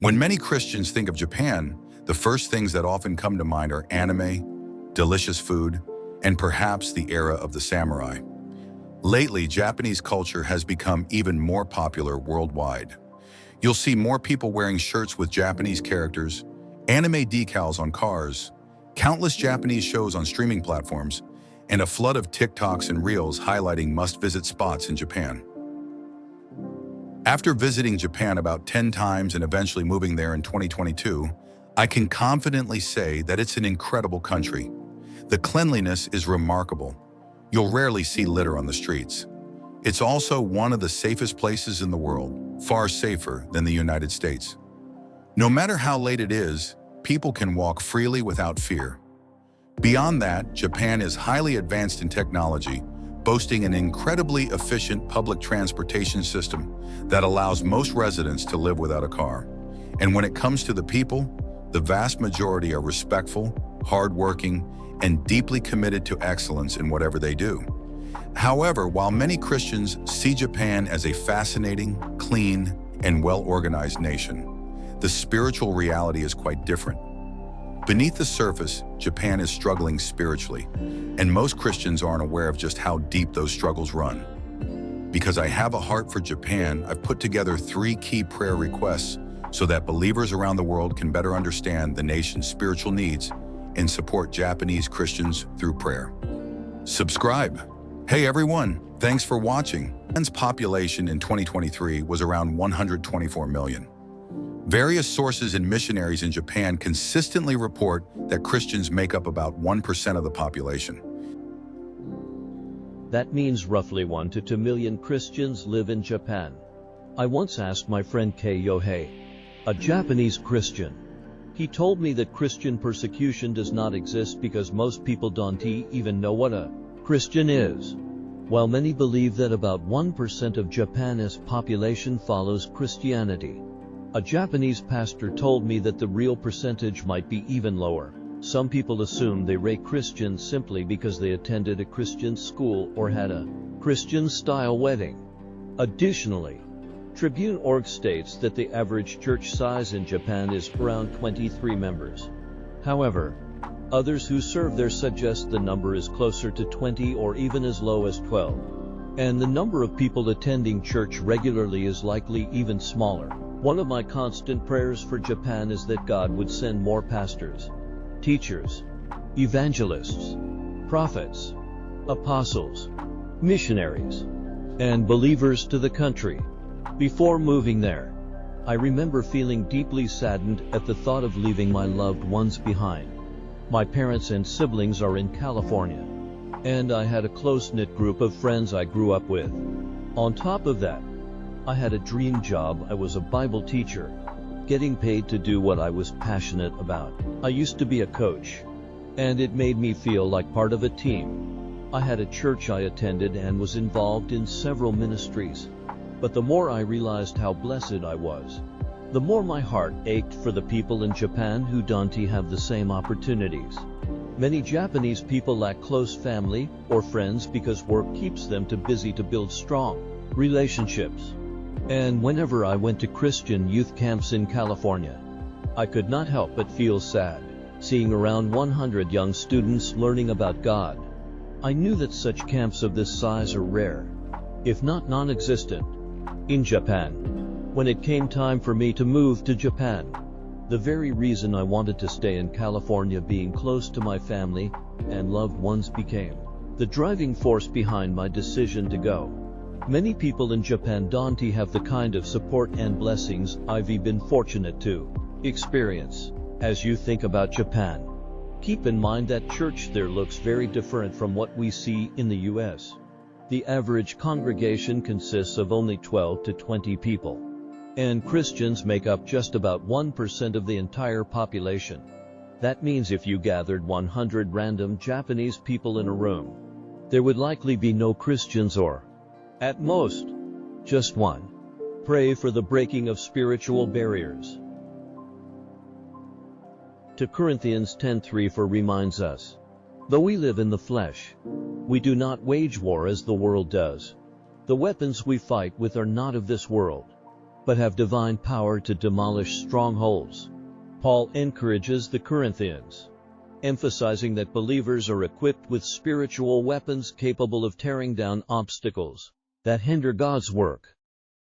When many Christians think of Japan, the first things that often come to mind are anime, delicious food, and perhaps the era of the samurai. Lately, Japanese culture has become even more popular worldwide. You'll see more people wearing shirts with Japanese characters, anime decals on cars, countless Japanese shows on streaming platforms, and a flood of TikToks and Reels highlighting must-visit spots in Japan. After visiting Japan about 10 times and eventually moving there in 2022, I can confidently say that it's an incredible country. The cleanliness is remarkable. You'll rarely see litter on the streets. It's also one of the safest places in the world, far safer than the United States. No matter how late it is, people can walk freely without fear. Beyond that, Japan is highly advanced in technology, boasting an incredibly efficient public transportation system that allows most residents to live without a car. And when it comes to the people, the vast majority are respectful, hardworking, and deeply committed to excellence in whatever they do. However, while many Christians see Japan as a fascinating, clean, and well-organized nation, the spiritual reality is quite different. Beneath the surface, Japan is struggling spiritually, and most Christians aren't aware of just how deep those struggles run. Because I have a heart for Japan, I've put together 3 key prayer requests so that believers around the world can better understand the nation's spiritual needs and support Japanese Christians through prayer. Subscribe. Hey everyone, thanks for watching. Japan's population in 2023 was around 124 million. Various sources and missionaries in Japan consistently report that Christians make up about 1% of the population. That means roughly 1 to 2 million Christians live in Japan. I once asked my friend Kei Yohei, a Japanese Christian. He told me that Christian persecution does not exist because most people don't even know what a Christian is. While many believe that about 1% of Japan's population follows Christianity, a Japanese pastor told me that the real percentage might be even lower. Some people assume they are Christians simply because they attended a Christian school or had a Christian-style wedding. Additionally, Tribune.org states that the average church size in Japan is around 23 members. However, others who serve there suggest the number is closer to 20 or even as low as 12. And the number of people attending church regularly is likely even smaller. One of my constant prayers for Japan is that God would send more pastors, teachers, evangelists, prophets, apostles, missionaries, and believers to the country. Before moving there, I remember feeling deeply saddened at the thought of leaving my loved ones behind. My parents and siblings are in California, and I had a close-knit group of friends I grew up with. On top of that, I had a dream job. I was a Bible teacher, getting paid to do what I was passionate about. I used to be a coach, and it made me feel like part of a team. I had a church I attended and was involved in several ministries. But the more I realized how blessed I was, the more my heart ached for the people in Japan who don't have the same opportunities. Many Japanese people lack close family or friends because work keeps them too busy to build strong relationships. And whenever I went to Christian youth camps in California, I could not help but feel sad, seeing around 100 young students learning about God. I knew that such camps of this size are rare, if not non-existent, in Japan. When it came time for me to move to Japan, the very reason I wanted to stay in California, being close to my family and loved ones, became the driving force behind my decision to go. Many people in Japan don't have the kind of support and blessings I've been fortunate to experience. As you think about Japan, keep in mind that church there looks very different from what we see in the US. The average congregation consists of only 12 to 20 people, and Christians make up just about 1% of the entire population. That means if you gathered 100 random Japanese people in a room, there would likely be no Christians, or at most, just one. Pray for the breaking of spiritual barriers. 2 Corinthians 10:3 reminds us, though we live in the flesh, we do not wage war as the world does. The weapons we fight with are not of this world, but have divine power to demolish strongholds. Paul encourages the Corinthians, emphasizing that believers are equipped with spiritual weapons capable of tearing down obstacles that hinder God's work.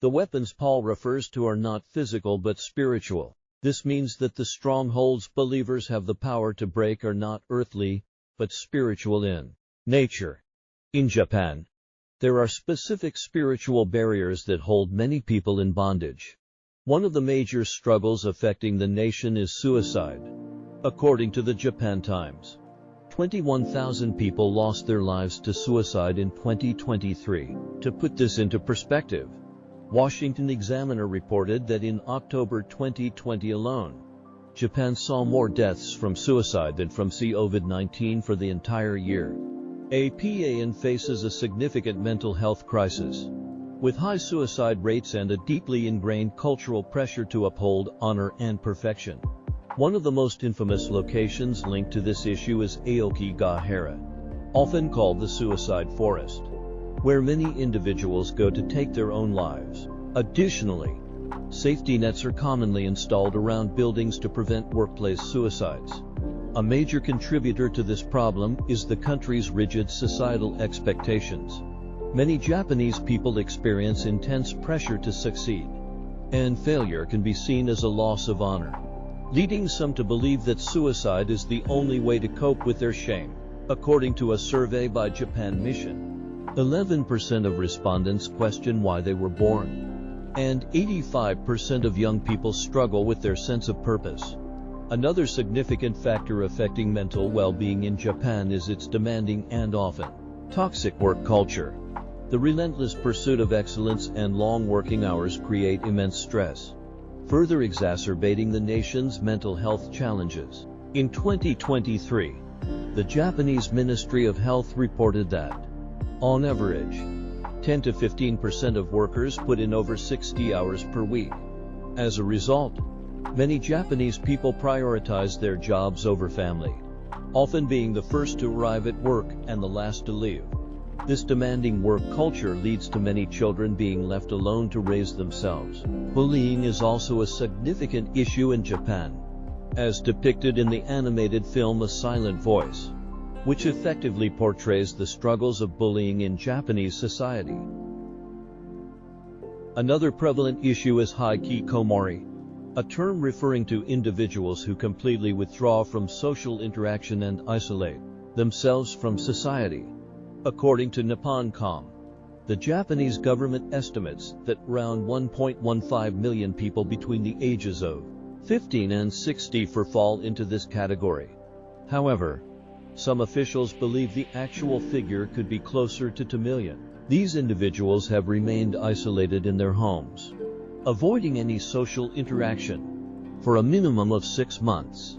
The weapons Paul refers to are not physical but spiritual. This means that the strongholds believers have the power to break are not earthly, but spiritual in nature. In Japan, there are specific spiritual barriers that hold many people in bondage. One of the major struggles affecting the nation is suicide. According to the Japan Times, 21,000 people lost their lives to suicide in 2023. To put this into perspective, Washington Examiner reported that in October 2020 alone, Japan saw more deaths from suicide than from COVID-19 for the entire year. Japan faces a significant mental health crisis, with high suicide rates and a deeply ingrained cultural pressure to uphold honor and perfection. One of the most infamous locations linked to this issue is Aokigahara, often called the Suicide Forest, where many individuals go to take their own lives. Additionally, safety nets are commonly installed around buildings to prevent workplace suicides. A major contributor to this problem is the country's rigid societal expectations. Many Japanese people experience intense pressure to succeed, and failure can be seen as a loss of honor, leading some to believe that suicide is the only way to cope with their shame. According to a survey by Japan Mission, 11% of respondents question why they were born, and 85% of young people struggle with their sense of purpose. Another significant factor affecting mental well-being in Japan is its demanding and often toxic work culture. The relentless pursuit of excellence and long working hours create immense stress, further exacerbating the nation's mental health challenges. In 2023, the Japanese Ministry of Health reported that, on average, 10 to 15% of workers put in over 60 hours per week. As a result, many Japanese people prioritize their jobs over family, often being the first to arrive at work and the last to leave. This demanding work culture leads to many children being left alone to raise themselves. Bullying is also a significant issue in Japan, as depicted in the animated film A Silent Voice, which effectively portrays the struggles of bullying in Japanese society. Another prevalent issue is hikikomori, a term referring to individuals who completely withdraw from social interaction and isolate themselves from society. According to Nippon.com, the Japanese government estimates that around 1.15 million people between the ages of 15 and 64 fall into this category. However, some officials believe the actual figure could be closer to 2 million. These individuals have remained isolated in their homes, avoiding any social interaction for a minimum of 6 months.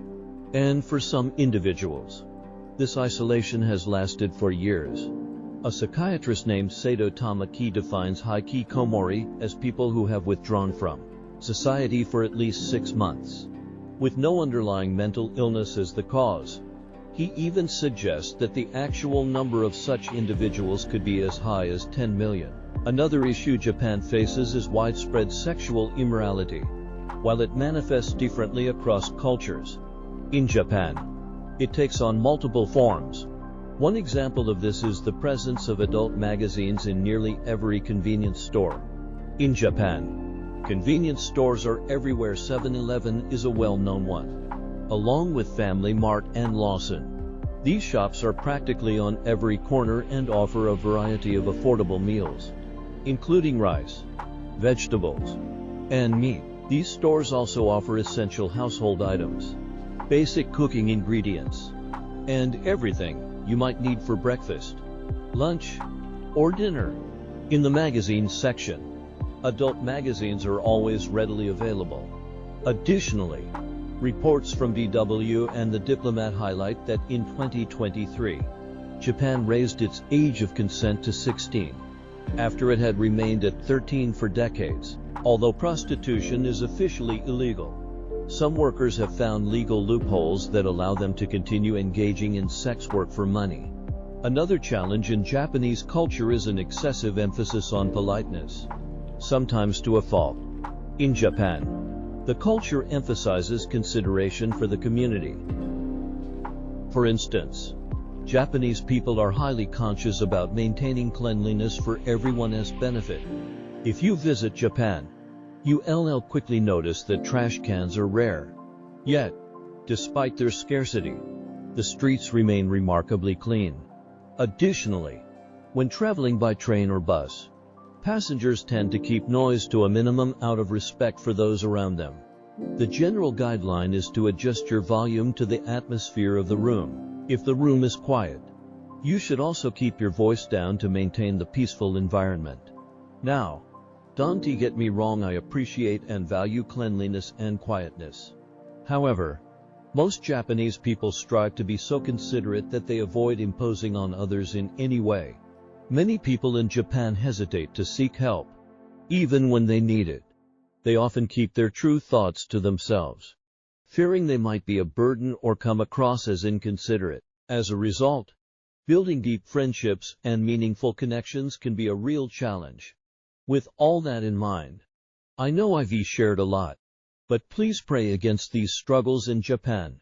And for some individuals, this isolation has lasted for years. A psychiatrist named Sato Tamaki defines hikikomori as people who have withdrawn from society for at least 6 months, with no underlying mental illness as the cause. He even suggests that the actual number of such individuals could be as high as 10 million. Another issue Japan faces is widespread sexual immorality. While it manifests differently across cultures, in Japan, it takes on multiple forms. One example of this is the presence of adult magazines in nearly every convenience store. In Japan, convenience stores are everywhere. 7-Eleven is a well-known one, along with Family Mart and Lawson. These shops are practically on every corner and offer a variety of affordable meals, including rice, vegetables, and meat. These stores also offer essential household items, basic cooking ingredients, and everything you might need for breakfast, lunch, or dinner. In the magazines section, adult magazines are always readily available. Additionally, reports from DW and The Diplomat highlight that in 2023, Japan raised its age of consent to 16, after it had remained at 13 for decades. Although prostitution is officially illegal, some workers have found legal loopholes that allow them to continue engaging in sex work for money. Another challenge in Japanese culture is an excessive emphasis on politeness, sometimes to a fault. In Japan, the culture emphasizes consideration for the community. For instance, Japanese people are highly conscious about maintaining cleanliness for everyone's benefit. If you visit Japan, you'll quickly notice that trash cans are rare. Yet, despite their scarcity, the streets remain remarkably clean. Additionally, when traveling by train or bus, passengers tend to keep noise to a minimum out of respect for those around them. The general guideline is to adjust your volume to the atmosphere of the room. If the room is quiet, you should also keep your voice down to maintain the peaceful environment. Now, don't get me wrong, I appreciate and value cleanliness and quietness. However, most Japanese people strive to be so considerate that they avoid imposing on others in any way. Many people in Japan hesitate to seek help, even when they need it. They often keep their true thoughts to themselves, fearing they might be a burden or come across as inconsiderate. As a result, building deep friendships and meaningful connections can be a real challenge. With all that in mind, I know I've shared a lot, but please pray against these struggles in Japan.